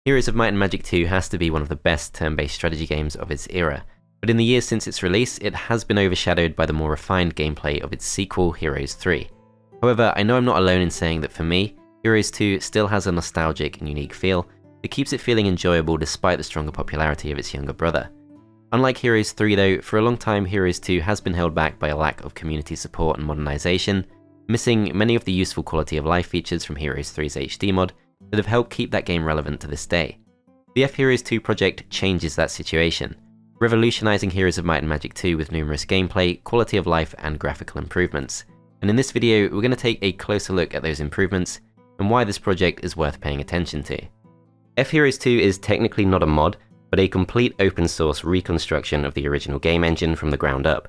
Heroes of Might and Magic 2 has to be one of the best turn-based strategy games of its era, but in the years since its release, it has been overshadowed by the more refined gameplay of its sequel, Heroes 3. However, I know I'm not alone in saying that for me, Heroes 2 still has a nostalgic and unique feel that keeps it feeling enjoyable despite the stronger popularity of its younger brother. Unlike Heroes 3 though, for a long time Heroes 2 has been held back by a lack of community support and modernization, missing many of the useful quality of life features from Heroes 3's HD mod that have helped keep that game relevant to this day. The Fheroes 2 project changes that situation, revolutionizing Heroes of Might and Magic 2 with numerous gameplay, quality of life, and graphical improvements. And in this video, we're going to take a closer look at those improvements and why this project is worth paying attention to. Fheroes 2 is technically not a mod, but a complete open source reconstruction of the original game engine from the ground up.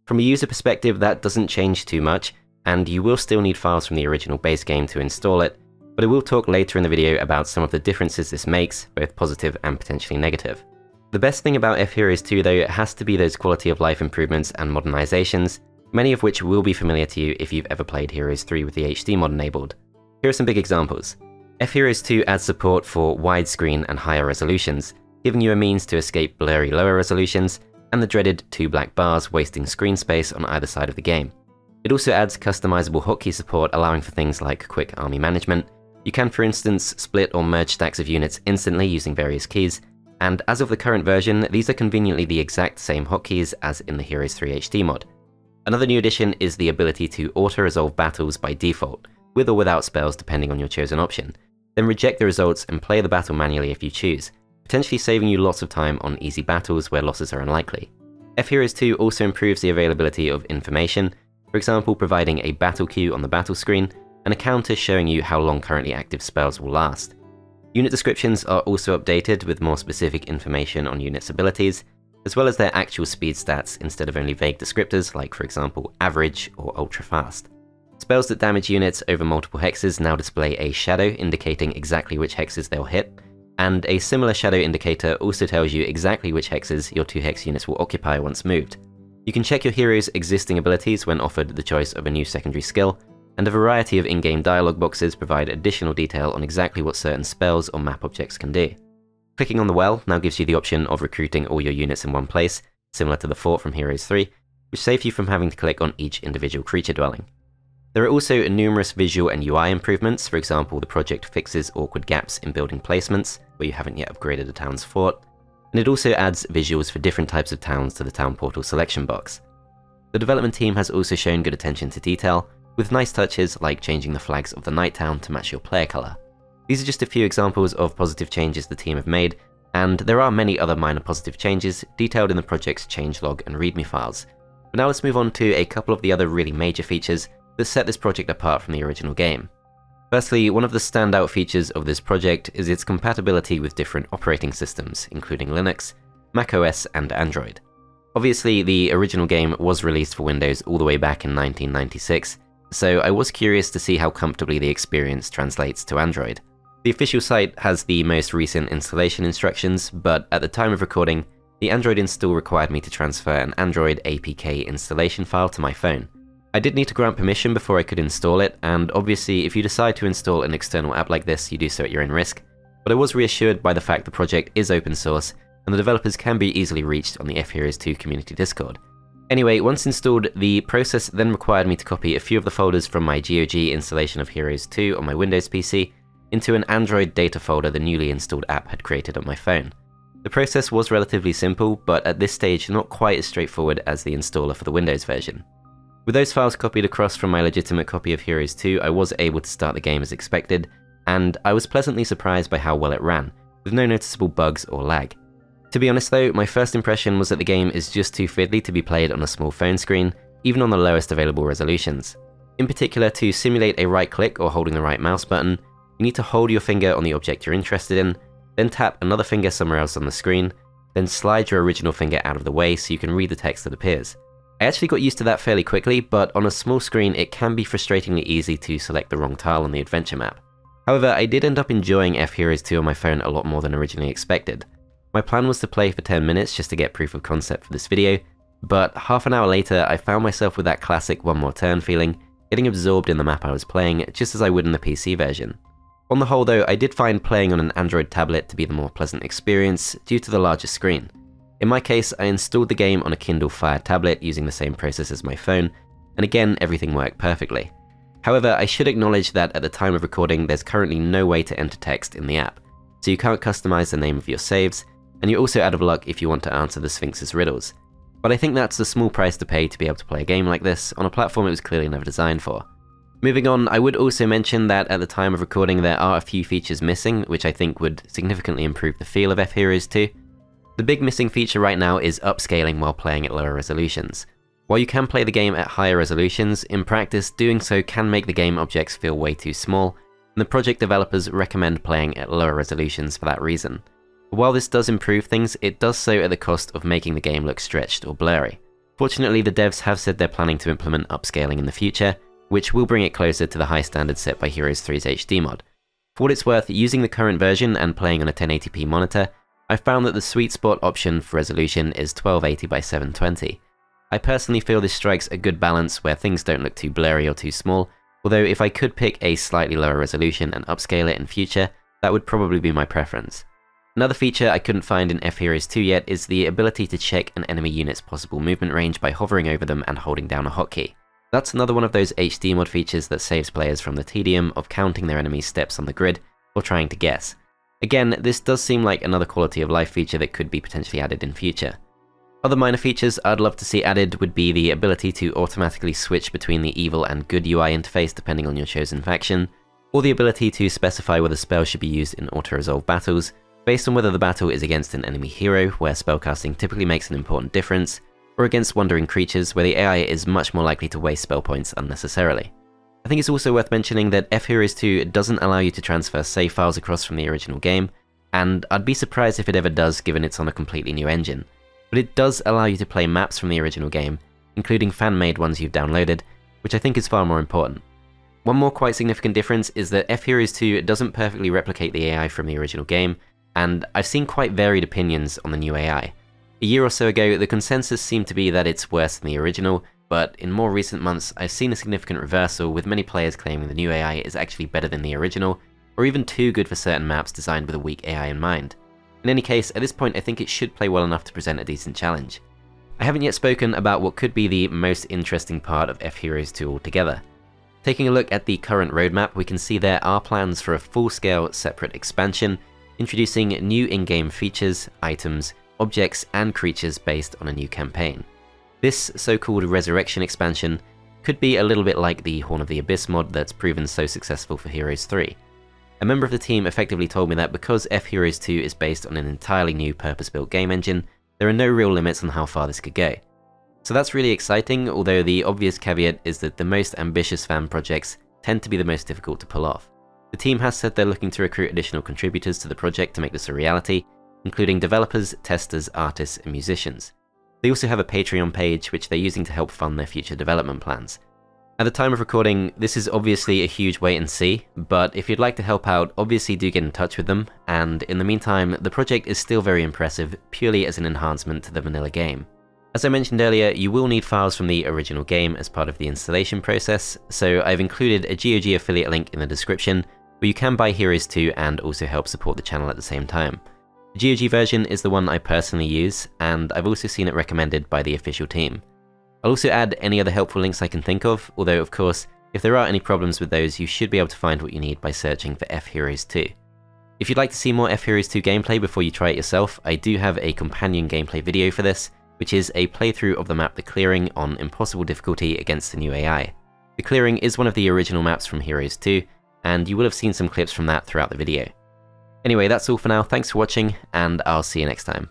From a user perspective, that doesn't change too much, and you will still need files from the original base game to install it, but I will talk later in the video about some of the differences this makes, both positive and potentially negative. The best thing about Fheroes 2 though has to be those quality of life improvements and modernizations, many of which will be familiar to you if you've ever played Heroes 3 with the HD mod enabled. Here are some big examples. Fheroes 2 adds support for widescreen and higher resolutions, giving you a means to escape blurry lower resolutions and the dreaded 2 black bars wasting screen space on either side of the game. It also adds customizable hotkey support, allowing for things like quick army management. You can, for instance, split or merge stacks of units instantly using various keys, and as of the current version, these are conveniently the exact same hotkeys as in the Heroes 3 HD mod. Another new addition is the ability to auto-resolve battles by default, with or without spells depending on your chosen option, then reject the results and play the battle manually if you choose, potentially saving you lots of time on easy battles where losses are unlikely. Fheroes 2 also improves the availability of information, for example providing a battle queue on the battle screen, and a counter showing you how long currently active spells will last. Unit descriptions are also updated with more specific information on units' abilities, as well as their actual speed stats instead of only vague descriptors like, for example, average or ultra fast. Spells that damage units over multiple hexes now display a shadow indicating exactly which hexes they'll hit, and a similar shadow indicator also tells you exactly which hexes your 2 hex units will occupy once moved. You can check your hero's existing abilities when offered the choice of a new secondary skill, and a variety of in-game dialogue boxes provide additional detail on exactly what certain spells or map objects can do. Clicking on the well now gives you the option of recruiting all your units in one place, similar to the fort from Heroes 3, which saves you from having to click on each individual creature dwelling. There are also numerous visual and UI improvements. For example, the project fixes awkward gaps in building placements, where you haven't yet upgraded a town's fort, and it also adds visuals for different types of towns to the town portal selection box. The development team has also shown good attention to detail, with nice touches like changing the flags of the night town to match your player colour. These are just a few examples of positive changes the team have made, and there are many other minor positive changes detailed in the project's changelog and readme files. But now let's move on to a couple of the other really major features that set this project apart from the original game. Firstly, one of the standout features of this project is its compatibility with different operating systems, including Linux, macOS, and Android. Obviously, the original game was released for Windows all the way back in 1996, so I was curious to see how comfortably the experience translates to Android. The official site has the most recent installation instructions, but at the time of recording, the Android install required me to transfer an Android APK installation file to my phone. I did need to grant permission before I could install it, and obviously if you decide to install an external app like this, you do so at your own risk, but I was reassured by the fact the project is open source, and the developers can be easily reached on the Fheroes 2 community Discord. Anyway, once installed, the process then required me to copy a few of the folders from my GOG installation of Heroes 2 on my Windows PC into an Android data folder the newly installed app had created on my phone. The process was relatively simple, but at this stage not quite as straightforward as the installer for the Windows version. With those files copied across from my legitimate copy of Heroes 2, I was able to start the game as expected, and I was pleasantly surprised by how well it ran, with no noticeable bugs or lag. To be honest though, my first impression was that the game is just too fiddly to be played on a small phone screen, even on the lowest available resolutions. In particular, to simulate a right click or holding the right mouse button, you need to hold your finger on the object you're interested in, then tap another finger somewhere else on the screen, then slide your original finger out of the way so you can read the text that appears. I actually got used to that fairly quickly, but on a small screen it can be frustratingly easy to select the wrong tile on the adventure map. However, I did end up enjoying Fheroes 2 on my phone a lot more than originally expected. My plan was to play for 10 minutes just to get proof of concept for this video, but half an hour later I found myself with that classic one more turn feeling, getting absorbed in the map I was playing just as I would in the PC version. On the whole though, I did find playing on an Android tablet to be the more pleasant experience due to the larger screen. In my case, I installed the game on a Kindle Fire tablet using the same process as my phone, and again, everything worked perfectly. However, I should acknowledge that at the time of recording, there's currently no way to enter text in the app, so you can't customize the name of your saves, and you're also out of luck if you want to answer the Sphinx's riddles. But I think that's a small price to pay to be able to play a game like this on a platform it was clearly never designed for. Moving on, I would also mention that at the time of recording there are a few features missing, which I think would significantly improve the feel of Fheroes 2. The big missing feature right now is upscaling while playing at lower resolutions. While you can play the game at higher resolutions, in practice doing so can make the game objects feel way too small, and the project developers recommend playing at lower resolutions for that reason. But while this does improve things, it does so at the cost of making the game look stretched or blurry. Fortunately, the devs have said they're planning to implement upscaling in the future, which will bring it closer to the high standards set by Heroes 3's HD mod. For what it's worth, using the current version and playing on a 1080p monitor, I found that the sweet spot option for resolution is 1280 by 720. I personally feel this strikes a good balance where things don't look too blurry or too small, although if I could pick a slightly lower resolution and upscale it in future, that would probably be my preference. Another feature I couldn't find in Fheroes 2 yet is the ability to check an enemy unit's possible movement range by hovering over them and holding down a hotkey. That's another one of those HD mod features that saves players from the tedium of counting their enemies' steps on the grid or trying to guess. Again, this does seem like another quality of life feature that could be potentially added in future. Other minor features I'd love to see added would be the ability to automatically switch between the evil and good UI interface depending on your chosen faction, or the ability to specify whether spells should be used in auto-resolve battles, based on whether the battle is against an enemy hero, where spellcasting typically makes an important difference, or against wandering creatures, where the AI is much more likely to waste spell points unnecessarily. I think it's also worth mentioning that Fheroes 2 doesn't allow you to transfer save files across from the original game, and I'd be surprised if it ever does given it's on a completely new engine. But it does allow you to play maps from the original game, including fan-made ones you've downloaded, which I think is far more important. One more quite significant difference is that Fheroes 2 doesn't perfectly replicate the AI from the original game, and I've seen quite varied opinions on the new AI. A year or so ago, the consensus seemed to be that it's worse than the original, but in more recent months I've seen a significant reversal, with many players claiming the new AI is actually better than the original, or even too good for certain maps designed with a weak AI in mind. In any case, at this point I think it should play well enough to present a decent challenge. I haven't yet spoken about what could be the most interesting part of Fheroes 2 altogether. Taking a look at the current roadmap, we can see there are plans for a full-scale separate expansion, introducing new in-game features, items, objects, and creatures based on a new campaign. This so-called Resurrection expansion could be a little bit like the Horn of the Abyss mod that's proven so successful for Heroes 3. A member of the team effectively told me that because Fheroes 2 is based on an entirely new purpose-built game engine, there are no real limits on how far this could go. So that's really exciting, although the obvious caveat is that the most ambitious fan projects tend to be the most difficult to pull off. The team has said they're looking to recruit additional contributors to the project to make this a reality, including developers, testers, artists, and musicians. They also have a Patreon page which they're using to help fund their future development plans. At the time of recording, this is obviously a huge wait and see, but if you'd like to help out, obviously do get in touch with them, and in the meantime, the project is still very impressive, purely as an enhancement to the vanilla game. As I mentioned earlier, you will need files from the original game as part of the installation process, so I've included a GOG affiliate link in the description, where you can buy Heroes 2 and also help support the channel at the same time. The GOG version is the one I personally use, and I've also seen it recommended by the official team. I'll also add any other helpful links I can think of, although of course, if there are any problems with those, you should be able to find what you need by searching for Fheroes 2. If you'd like to see more Fheroes 2 gameplay before you try it yourself, I do have a companion gameplay video for this, which is a playthrough of the map The Clearing on impossible difficulty against the new AI. The Clearing is one of the original maps from Heroes 2, and you will have seen some clips from that throughout the video. Anyway, that's all for now, thanks for watching, and I'll see you next time.